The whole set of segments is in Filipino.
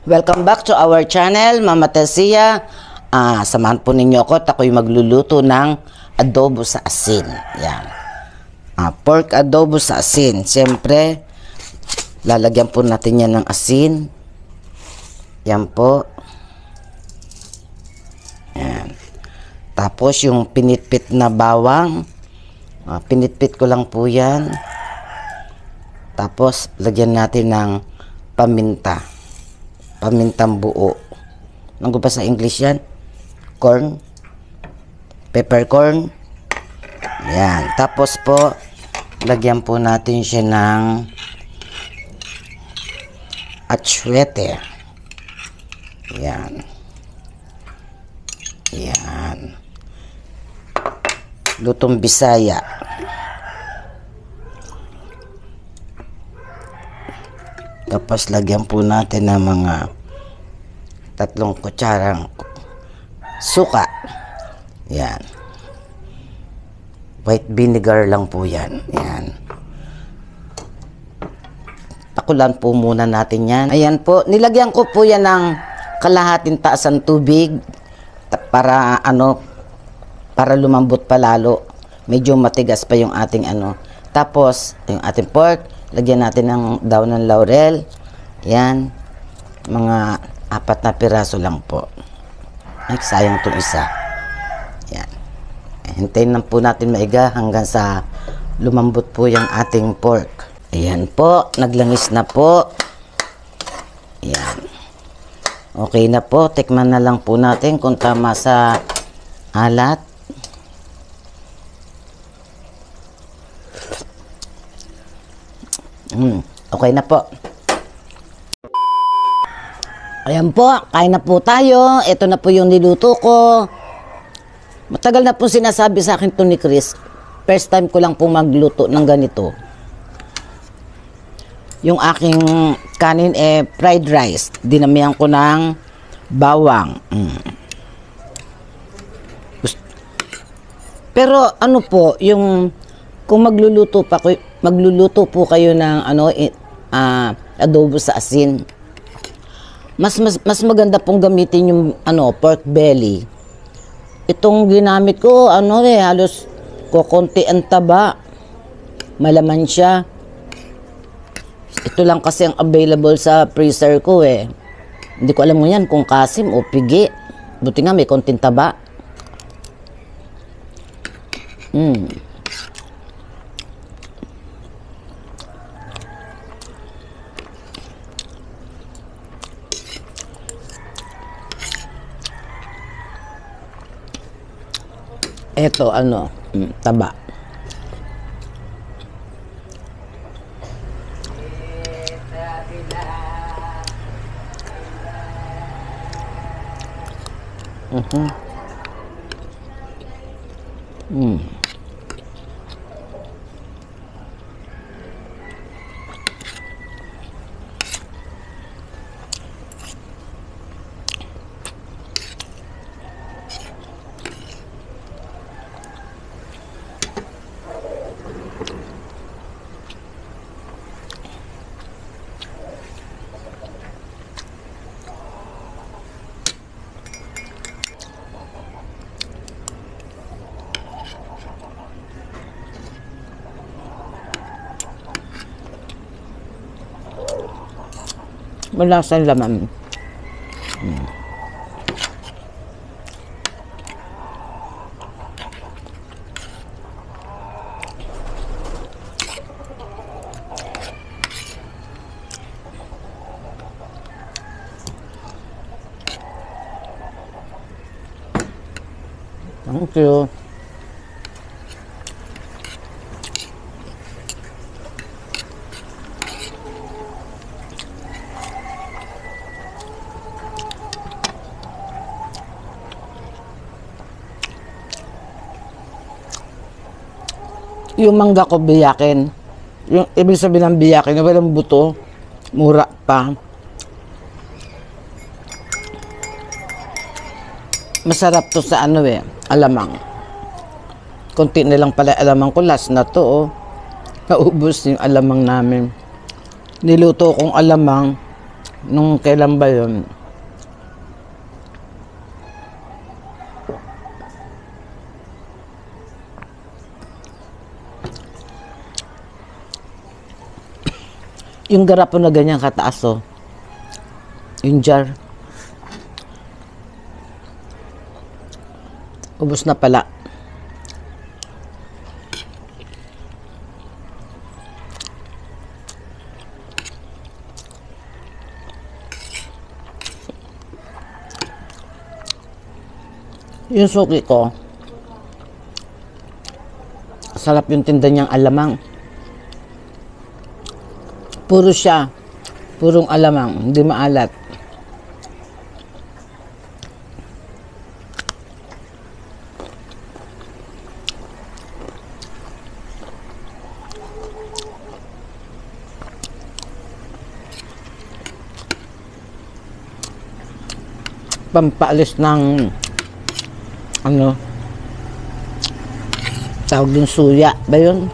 Welcome back to our channel, Mama Tesia. Samahan po ninyo ako at ako'y magluluto ng adobo sa asin. Yan. Pork adobo sa asin. Siyempre, lalagyan po natin yan ng asin. Yan po. Yan. Tapos yung pinitpit na bawang. Pinitpit ko lang po yan. Tapos, lagyan natin ng paminta. Pamintang buo. Ano ba sa English yan? Corn. Peppercorn. Yan. Tapos po, lagyan po natin siya ng atsuete. Yan. Yan. Lutong Bisaya. Tapos lagyan po natin ng mga 3 kutsarang suka. Yan. White vinegar lang po yan. Yan. Pakulan po muna natin yan. Ayan po. Nilagyan ko po yan ng kalahating taasan tubig para para lumambot pa lalo. Medyo matigas pa yung ating Tapos, yung ating pork, lagyan natin ng daon ng laurel. Yan. Mga 4 na piraso lang po. Ay, sayang itong isa. Yan. Hintayin lang po natin maiga hanggang sa lumambot po yung ating pork. Ayan po. Naglangis na po. Yan. Okay na po. Tikman na lang po natin kung tama sa alat. Okay na po. Ayan po, kain na po tayo. Ito na po yung niluto ko. Matagal na po sinasabi sa akin to ni Chris. First time ko lang po magluto ng ganito. Yung aking kanin fried rice. Dinamihan ko ng bawang. Pero ano po, yung kung magluluto po kayo ng adobo sa asin. Mas maganda pong gamitin yung pork belly. Itong ginamit ko halos konti ang taba. Malaman siya. Ito lang kasi ang available sa freezer ko Hindi ko alam mo yan kung kasim o pigi. Buti nga may konting taba. Eto, taba. Malasang laman. Thank you. Yung mangga ko biyakin. Yung ibig sabihin ng biyakin, walang buto, mura pa. Masarap to sa alamang. Konti na lang pala alamang ko, last na to Naubos yung alamang namin. Niluto kong alamang, Nung kailan ba yun? Yung garapon na ganyan kataas, oh. Yung jar. Ubus na pala. Yung suki ko, sarap yung tinda niyang alamang. Puro siya, purong alamang, hindi maalat. Pampaalis ng ano, tawag yung suya ba yun?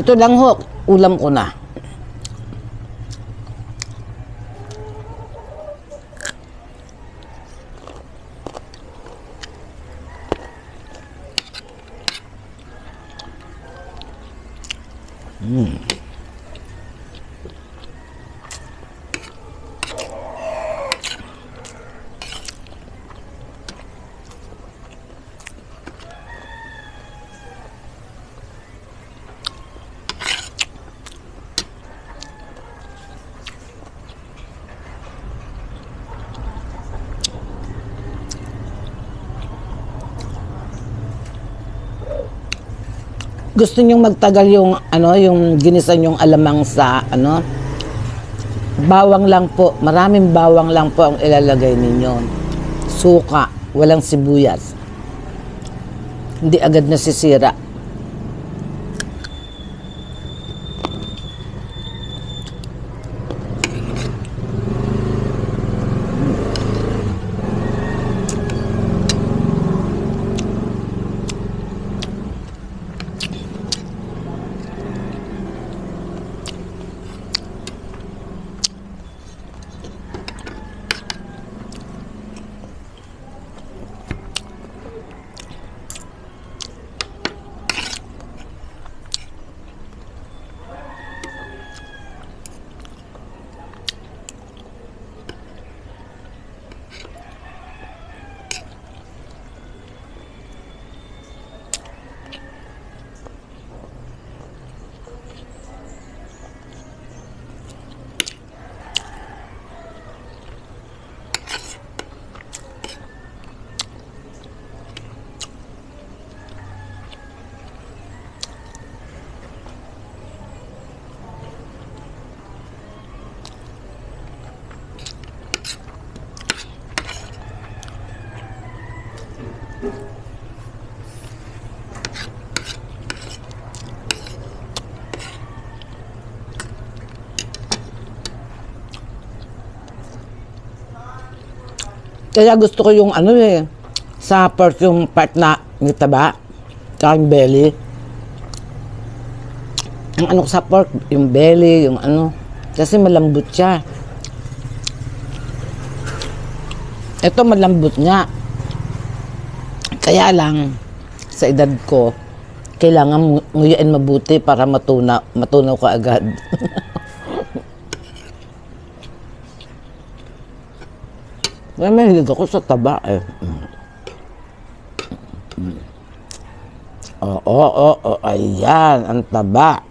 Ito lang ho, ulam ko na. Gusto nyong magtagal yung ano, yung ginisa nyong alamang sa ano, bawang lang po, maraming bawang lang po ang ilalagay ninyo. Suka, walang sibuyas. Hindi agad nasisira. Kaya gusto ko yung ano eh, sa pork yung part na yung taba, tsaka yung belly. Ang ano ko sa pork, yung belly, yung ano, kasi malambot siya. Ito malambot nga. Kaya lang, sa edad ko, kailangan nguyain mabuti para matunaw ka agad. May mahilig ako sa taba eh. Oo, ayan, ang taba.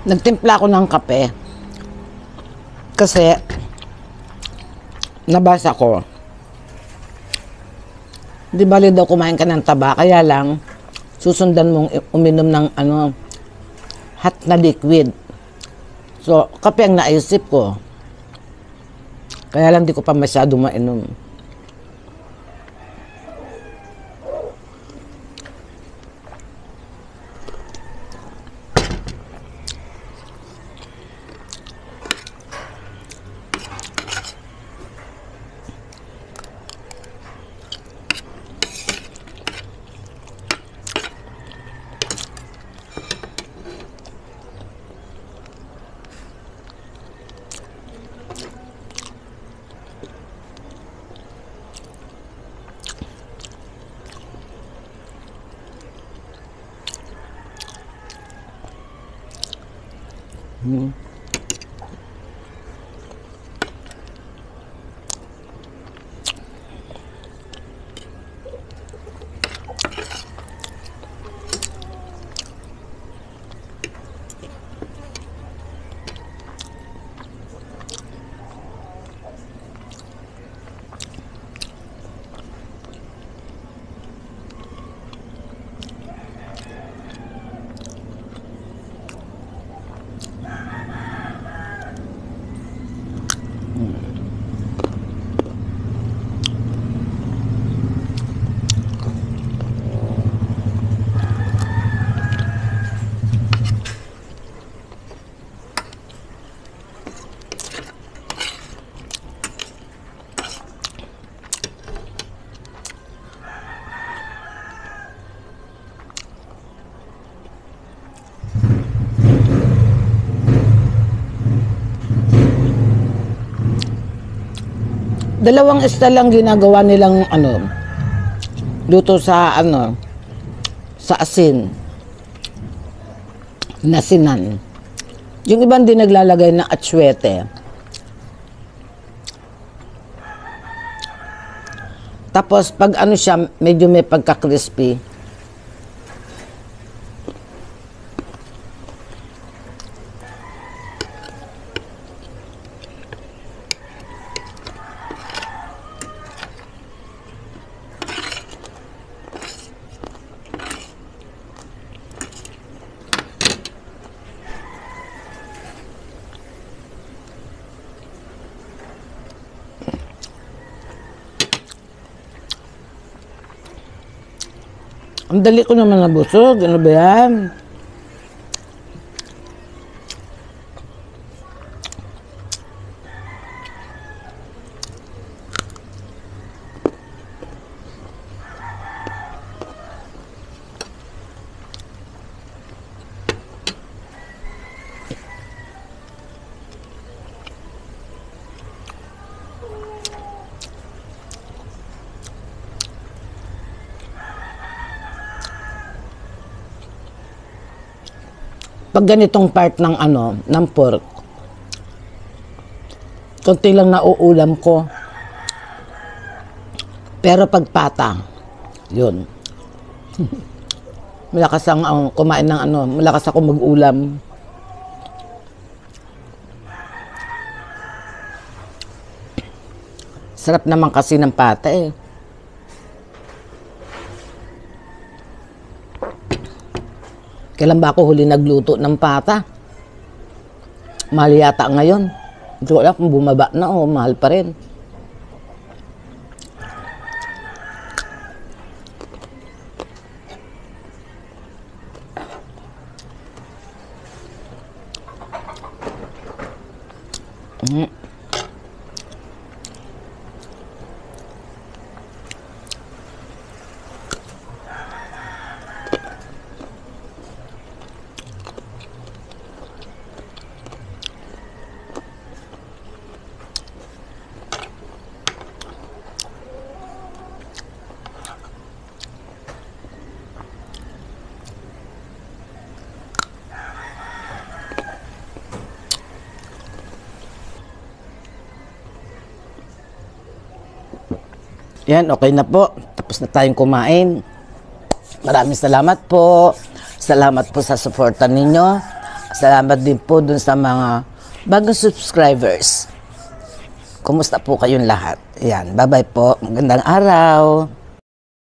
Nagtimpla ako ng kape kasi nabasa ko Di bali daw kumain ka ng taba, kaya lang susundan mong uminom ng hot na liquid. So, kape ang naisip ko. Kaya lang di ko pa masyado mainom. Dalawang style lang ginagawa nilang luto sa sa asin. Nasinan. Yung ibang din naglalagay ng atsuete. Tapos pag siya, medyo may pagka-crispy. Ang dali ko naman nabusog. Ano ba yan? Pag ganitong part ng ng pork, konti lang nauulam ko. Pero pag pata, yun. Malakas ang kumain ng malakas ako mag-ulam. Sarap naman kasi ng pata eh. Kailan ba ako huli nagluto ng pata? Mahal yata ngayon. Hindi ko alam kung bumaba na o mahal pa rin. Yan, okay na po. Tapos na tayong kumain. Maraming salamat po. Salamat po sa suporta ninyo. Salamat din po dun sa mga bagong subscribers. Kumusta po kayong lahat? Yan, bye-bye po. Magandang araw.